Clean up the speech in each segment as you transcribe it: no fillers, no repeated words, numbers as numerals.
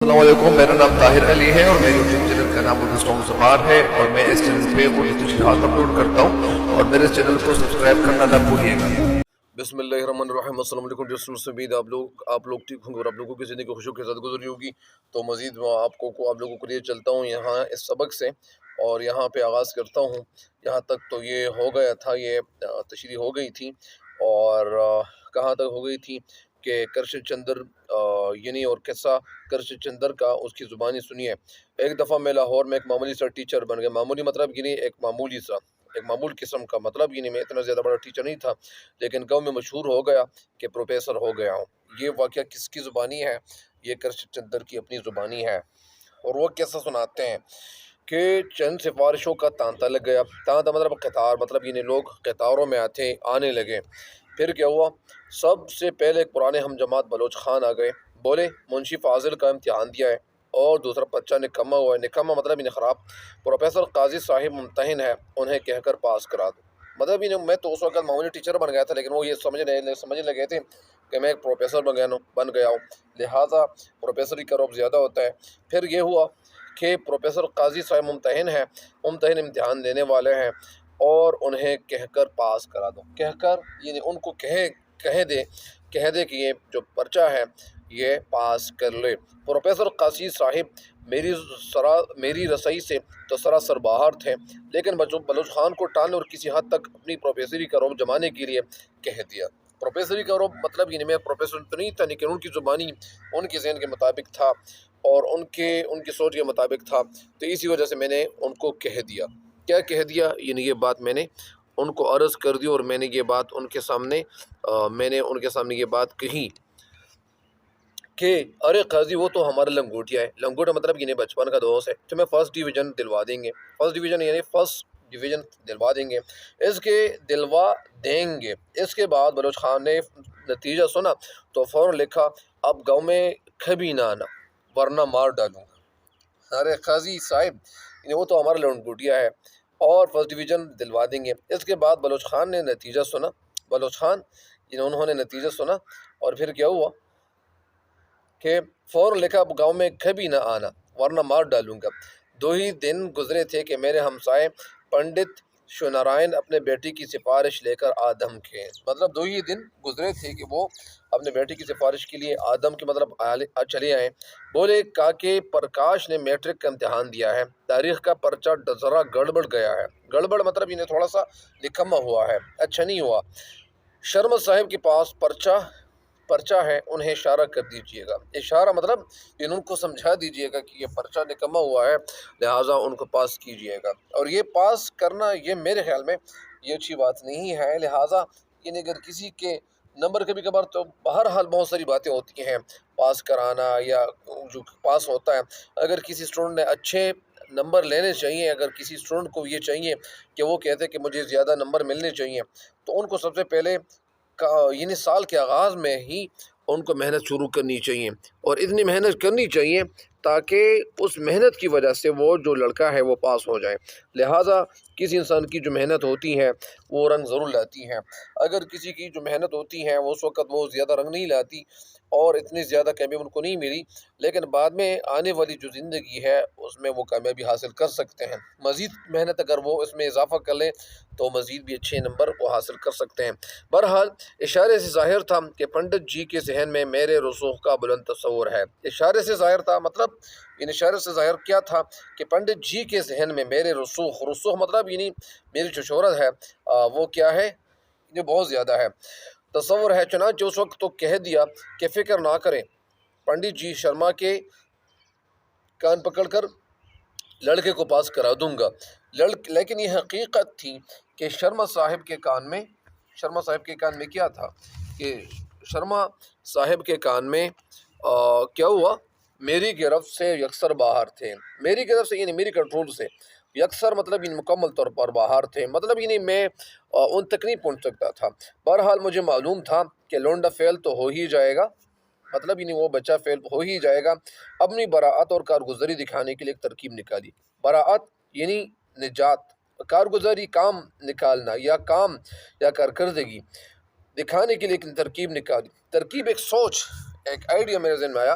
السلام علیکم، میرا نام طاہر علی ہے اور میرے یوٹیوب چینل کا نام اردو سانگ زبان ہے اور میں اس چینل پہ اردو تشریحات اپلوڈ کرتا ہوں اور میرے چینل کو سبسکرائب کرنا نہ بھولیے گا۔ بسم اللہ الرحمن الرحیم۔ السلام علیکم دوستوں، امید آپ لوگ ٹھیک ہوں گے اور آپ لوگوں کی زندگی خوشیوں کے ساتھ گزری ہوگی۔ تو مزید میں آپ لوگوں کے لیے چلتا ہوں یہاں اس سبق سے اور یہاں پہ آغاز کرتا ہوں۔ یہاں تک تو یہ ہو گیا تھا، یہ تشریح ہو گئی تھی اور کہاں تک ہو گئی تھی کہ کرشن چندر یعنی اور قصہ کرشن چندر کا اس کی زبانی سنیے۔ ایک دفعہ میں لاہور میں ایک معمولی سا ٹیچر بن گیا۔ معمولی مطلب یعنی ایک معمول قسم کا مطلب، یعنی میں اتنا زیادہ بڑا ٹیچر نہیں تھا لیکن گاؤں میں مشہور ہو گیا کہ پروفیسر ہو گیا ہوں۔ یہ واقعہ کس کی زبانی ہے؟ یہ کرشن چندر کی اپنی زبانی ہے اور وہ کیسا سناتے ہیں کہ چند سفارشوں کا تانتا لگ گیا۔ تانتا مطلب قطار، مطلب یعنی لوگ قطاروں میں آنے لگے۔ پھر کیا ہوا؟ سب سے پہلے ایک پرانے ہم جماعت بلوچ خان آ گئے، بولے منشی فاضل کا امتحان دیا ہے اور دوسرا بچہ نکما ہوا ہے۔ نکما مطلب انہیں خراب۔ پروفیسر قاضی صاحب ممتحن ہے، انہیں کہہ کر پاس کرا دو۔ مطلب میں تو اس وقت معمولی ٹیچر بن گیا تھا لیکن وہ یہ سمجھنے لگے تھے کہ میں ایک پروفیسر بن گیا ہوں، لہٰذا پروفیسری کا رعب زیادہ ہوتا ہے۔ پھر یہ ہوا کہ پروفیسر قاضی صاحب ممتحن امتحان دینے والے ہیں اور انہیں کہہ کر پاس کرا دو۔ کہہ کر یعنی ان کو کہہ دے کہ یہ جو پرچہ ہے یہ پاس کر لے۔ پروفیسر قاضی صاحب میری رسائی سے تو سراسر باہر تھے لیکن بلوچ خان کو ٹالنے اور کسی حد تک اپنی پروفیسری کا رعب جمانے کے لیے کہہ دیا۔ پروفیسری کا رعب مطلب یعنی میں پروفیسر تو نہیں تھا لیکن ان کی زبانی ان کے ذہن کے مطابق تھا اور ان کی سوچ کے مطابق تھا، تو اسی وجہ سے میں نے ان کو کہہ دیا۔ کیا کہہ دیا؟ یعنی یہ بات میں نے ان کو عرض کر دی اور میں نے یہ بات ان کے سامنے یہ بات کہی کہ ارے قاضی وہ تو ہمارا لنگوٹیا ہے۔ لنگوٹا مطلب یعنی بچپن کا دوست ہے، تو میں فرسٹ ڈویژن دلوا دیں گے۔ فرسٹ ڈویژن دلوا دیں گے، اس کے بعد بلوچ خان نے نتیجہ سنا تو فوراً لکھا اب گاؤں میں کبھی نہ آنا ورنہ مار ڈالوں گا۔ ارے قاضی صاحب وہ تو ہمارا لنگوٹیا ہے اور فرسٹ ڈویژن دلوا دیں گے۔ اس کے بعد بلوچ خان نے نتیجہ سنا اور پھر کیا ہوا کہ فوراً لکھا اب گاؤں میں کبھی نہ آنا ورنہ مار ڈالوں گا۔ 2 ہی دن گزرے تھے کہ میرے ہمسائے پنڈت شیو نارائن اپنے بیٹی کی سفارش لے کر آدم کے، مطلب 2 ہی دن گزرے تھے کہ وہ اپنے بیٹی کی سفارش کے لیے آدم کے مطلب چلے آئے۔ بولے کاکے پرکاش نے میٹرک کا امتحان دیا ہے، تاریخ کا پرچہ ذرا گڑبڑ گیا ہے۔ گڑبڑ مطلب انہیں تھوڑا سا نکما ہوا ہے، اچھا نہیں ہوا۔ شرما صاحب کے پاس پرچہ ہے، انہیں اشارہ کر دیجئے گا۔ اشارہ مطلب ان کو سمجھا دیجئے گا کہ یہ پرچہ نکما ہوا ہے، لہٰذا ان کو پاس کیجئے گا۔ اور یہ پاس کرنا یہ میرے خیال میں یہ اچھی بات نہیں ہے، لہٰذا اگر کسی کے نمبر کبھی کبھار تو بہرحال بہت ساری باتیں ہوتی ہیں پاس کرانا یا جو پاس ہوتا ہے، اگر کسی اسٹوڈنٹ نے اچھے نمبر لینے چاہیے، اگر کسی اسٹوڈنٹ کو یہ چاہیے کہ وہ کہتے کہ مجھے زیادہ نمبر ملنے چاہیے، تو ان کو سب سے پہلے یعنی سال کے آغاز میں ہی ان کو محنت شروع کرنی چاہیے اور اتنی محنت کرنی چاہیے تاکہ اس محنت کی وجہ سے وہ جو لڑکا ہے وہ پاس ہو جائے۔ لہٰذا کسی انسان کی جو محنت ہوتی ہے وہ رنگ ضرور لاتی ہے۔ اگر کسی کی جو محنت ہوتی ہے وہ اس وقت وہ زیادہ رنگ نہیں لاتی اور اتنی زیادہ کامیابی ان کو نہیں ملی، لیکن بعد میں آنے والی جو زندگی ہے اس میں وہ کامیابی حاصل کر سکتے ہیں۔ مزید محنت اگر وہ اس میں اضافہ کر لیں تو مزید بھی اچھے نمبر وہ حاصل کر سکتے ہیں۔ بہرحال اشارے سے ظاہر تھا کہ پنڈت جی کے ذہن میں میرے رسوخ کا بلند تصور ہے۔ اشارے سے ظاہر تھا مطلب اشارے سے ظاہر کیا تھا کہ پنڈت جی کے ذہن میں میرے رسوخ مطلب یعنی میری جو شہرت ہے وہ کیا ہے، یہ بہت زیادہ ہے، تصور ہے۔ چنانچہ اس وقت تو کہہ دیا کہ فکر نہ کریں، پنڈت جی شرما کے کان پکڑ کر لڑکے کو پاس کرا دوں گا۔ لیکن یہ حقیقت تھی کہ شرما صاحب کے کان میں کیا تھا کہ شرما صاحب کے کان میں کیا ہوا، میری گرفت سے یکسر باہر تھے۔ میری گرفت سے یعنی میری کنٹرول سے، یکسر مطلب مکمل طور پر باہر تھے، مطلب یعنی میں ان تک نہیں پہنچ سکتا تھا۔ بہرحال مجھے معلوم تھا کہ لونڈا فیل تو ہو ہی جائے گا، مطلب یعنی وہ بچہ فیل ہو ہی جائے گا۔ اپنی براعت اور کارگزاری دکھانے کے لیے ایک ترکیب نکالی۔ براعت یعنی نجات، کارگزاری کام نکالنا یا کارکردگی دکھانے کے لیے ایک ترکیب نکالی۔ ترکیب ایک سوچ، ایک آئیڈیا میرے ذہن میں آیا۔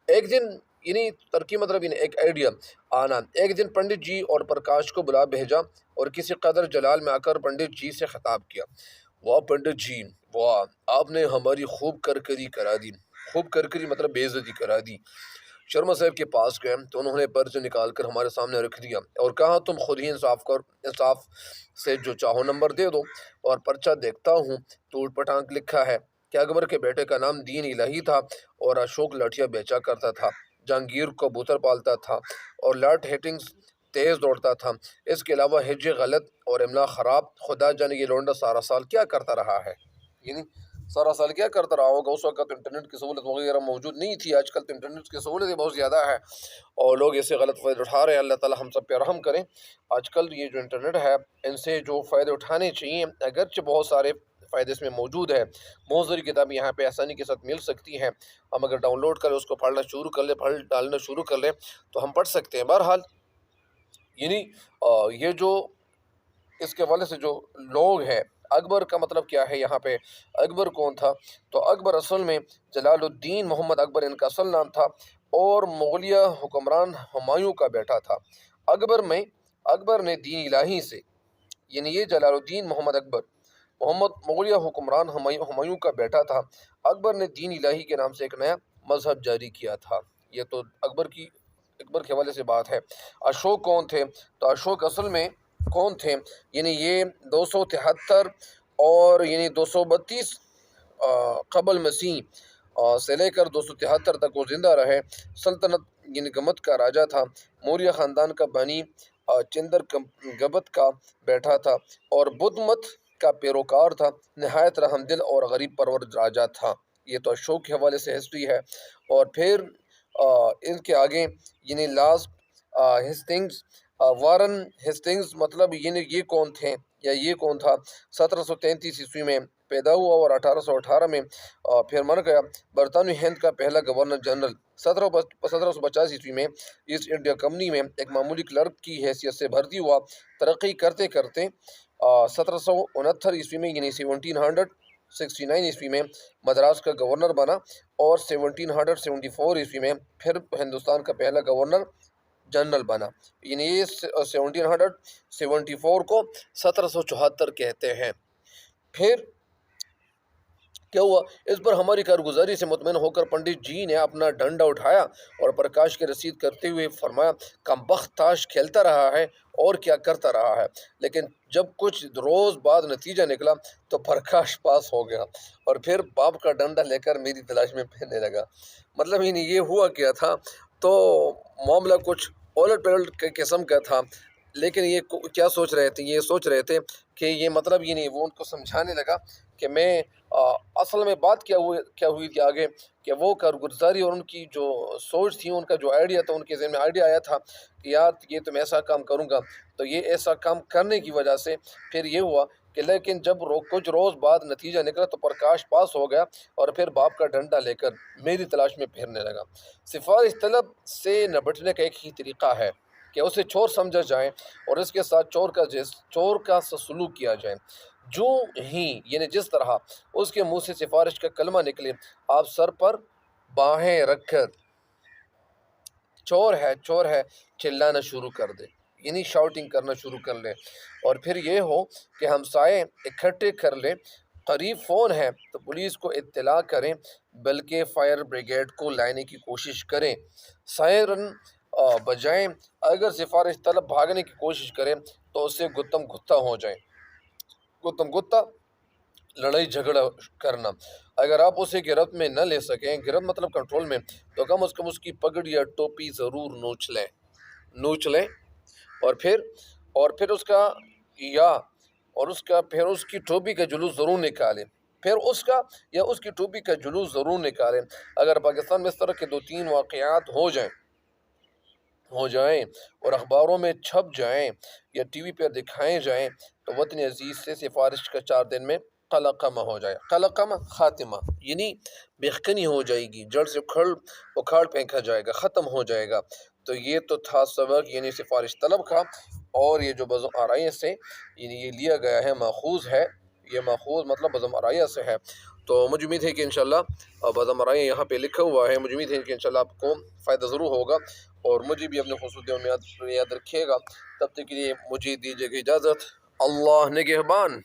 ایک دن یعنی ترقی مطلب یعنی ایک آئیڈیا آنا۔ ایک دن پنڈت جی اور پرکاش کو بلا بھیجا اور کسی قدر جلال میں آ کر پنڈت جی سے خطاب کیا، واہ پنڈت جی واہ، آپ نے ہماری خوب کرکری کرا دی۔ خوب کرکری مطلب بے عزتی کرا دی۔ شرما صاحب کے پاس گئے تو انہوں نے پرچہ نکال کر ہمارے سامنے رکھ دیا اور کہا تم خود ہی انصاف سے جو چاہو نمبر دے دو۔ اور پرچہ دیکھتا ہوں تو اوٹ پٹانگ لکھا ہے کہ اکبر کے بیٹے کا نام دین الہی تھا اور اشوک لاٹھیاں بیچا کرتا تھا، جہانگیر کبوتر پالتا تھا اور لارڈ ہیٹنگز تیز دوڑتا تھا۔ اس کے علاوہ ہجے غلط اور املا خراب۔ خدا جانے یہ لونڈا سارا سال کیا کرتا رہا ہے، یعنی سارا سال کیا کرتا رہا ہوگا۔ اس وقت انٹرنیٹ کی سہولت وغیرہ موجود نہیں تھی، آج کل تو انٹرنیٹ کی سہولتیں بہت زیادہ ہے اور لوگ اسے غلط فائدہ اٹھا رہے ہیں۔ اللہ تعالی ہم سب پہ رحم کریں۔ آج کل یہ جو انٹرنیٹ ہے ان سے جو فائدے اٹھانے چاہیے، اگرچہ بہت سارے فائدے اس میں موجود ہے، بہت ساری کتابیں یہاں پہ آسانی کے ساتھ مل سکتی ہیں، ہم اگر ڈاؤن لوڈ کریں اس کو پڑھنا شروع کر لیں، پڑھ ڈالنا شروع کر لیں تو ہم پڑھ سکتے ہیں۔ بہرحال یعنی یہ جو اس کے حوالے سے جو لوگ ہیں، اکبر کا مطلب کیا ہے یہاں پہ، اکبر کون تھا؟ تو اکبر اصل میں جلال الدین محمد اکبر ان کا اصل نام تھا اور مغلیہ حکمران ہمایوں کا بیٹا تھا۔ اکبر نے دین الہی سے، یعنی یہ جلال الدین محمد اکبر مغلیہ حکمران ہمایوں کا بیٹا تھا۔ اکبر نے دین الہی کے نام سے ایک نیا مذہب جاری کیا تھا۔ یہ تو اکبر کے حوالے سے بات ہے۔ اشوک کون تھے؟ تو اشوک اصل میں کون تھے؟ یعنی یہ 273 اور یعنی 232 قبل مسیح سے لے کر 273 تک وہ زندہ رہے۔ سلطنت یعنی گمت کا راجہ تھا، موریہ خاندان کا بانی چندر گبت کا بیٹا تھا اور بدھ مت کا پیروکار تھا، نہایت رحم دل اور غریب پرور راجہ تھا۔ یہ تو اشوک کے حوالے سے ہسٹری ہے۔ اور پھر ان کے آگے یعنی ہسٹنگز، وارن ہسٹنگز مطلب یعنی یہ کون تھے یا یہ کون تھا؟ 1733 عیسوی میں پیدا ہوا اور 1818 میں پھر مر گیا۔ برطانوی ہند کا پہلا گورنر جنرل۔ 1750 عیسوی میں ایسٹ انڈیا کمپنی میں ایک معمولی کلرک کی حیثیت سے بھرتی ہوا۔ ترقی کرتے کرتے 1769 عیسوی میں یعنی 1769 عیسوی میں مدراس کا گورنر بنا اور 1774 عیسوی میں پھر ہندوستان کا پہلا گورنر جنرل بنا۔ یعنی یہ 1774 کو 1774 کہتے ہیں۔ پھر کیا ہوا؟ اس پر ہماری کارگزاری سے مطمئن ہو کر پنڈت جی نے اپنا ڈنڈا اٹھایا اور پرکاش کی رسید کرتے ہوئے فرمایا، کمبخت تاش کھیلتا رہا ہے اور کیا کرتا رہا ہے۔ لیکن جب کچھ روز بعد نتیجہ نکلا تو پرکاش پاس ہو گیا اور پھر باپ کا ڈنڈا لے کر میری تلاش میں پھرنے لگا۔ مطلب یہ ہوا کیا تھا؟ تو معاملہ کچھ الٹ پلٹ کے قسم کا تھا، لیکن یہ کیا سوچ رہے تھے؟ یہ سوچ رہے تھے کہ یہ مطلب یہ نہیں، وہ ان کو سمجھانے لگا کہ میں اصل میں بات کیا ہوئی تھی آگے، کہ وہ کارگزاری اور ان کی جو سوچ تھی، ان کا جو آئیڈیا تھا، ان کے ذہن میں آئیڈیا آیا تھا کہ یار یہ تو میں ایسا کام کروں گا۔ تو یہ ایسا کام کرنے کی وجہ سے پھر یہ ہوا کہ لیکن جب کچھ روز بعد نتیجہ نکلا تو پرکاش پاس ہو گیا اور پھر باپ کا ڈنڈا لے کر میری تلاش میں پھرنے لگا۔ سفارش طلب سے نبٹنے کا ایک ہی طریقہ ہے کہ اسے چور سمجھا جائے اور اس کے ساتھ چور کا سلوک کیا جائے۔ جو ہی یعنی جس طرح اس کے منہ سے سفارش کا کلمہ نکلے، آپ سر پر باہیں رکھ کر چور ہے چلانا شروع کر دے، یعنی شاؤٹنگ کرنا شروع کر لیں، اور پھر یہ ہو کہ ہمسائے اکٹھے کر لیں، قریب فون ہے تو پولیس کو اطلاع کریں، بلکہ فائر بریگیڈ کو لانے کی کوشش کریں، سائرن بجائیں۔ اگر سفارش طلب بھاگنے کی کوشش کرے تو اسے گتم گتا ہو جائیں۔ گتم گتا لڑائی جھگڑا کرنا۔ اگر آپ اسے گرفت میں نہ لے سکیں، گرفت مطلب کنٹرول میں، تو کم از کم اس کی پگڑی یا ٹوپی ضرور نوچ لیں اور پھر اس کی ٹوپی کا جلوس ضرور نکالیں۔ اگر پاکستان میں اس طرح کے 2-3 واقعات ہو جائیں اور اخباروں میں چھپ جائیں یا ٹی وی پر دکھائے جائیں تو وطن عزیز سے سفارش کا 4 دن میں قلقمہ ہو جائے۔ قلقمہ خاتمہ یعنی بےخنی ہو جائے گی، جڑ سے اکھاڑ پھینکا جائے گا، ختم ہو جائے گا۔ تو یہ تو تھا سبق یعنی سفارش طلب کا، اور یہ جو بزم آرائیہ سے یعنی یہ لیا گیا ہے، ماخوذ ہے، یہ ماخوذ مطلب بزم آرائیہ سے ہے۔ تو مجھے امید ہے کہ انشاءاللہ بعض ہمارے یہاں پہ لکھا ہوا ہے، مجھے امید ہے کہ انشاءاللہ آپ کو فائدہ ضرور ہوگا، اور مجھے بھی اپنے خصوصیوں میں یاد رکھیے گا۔ تب تک کے لیے مجھے دیجیے گا اجازت، اللہ نگہبان۔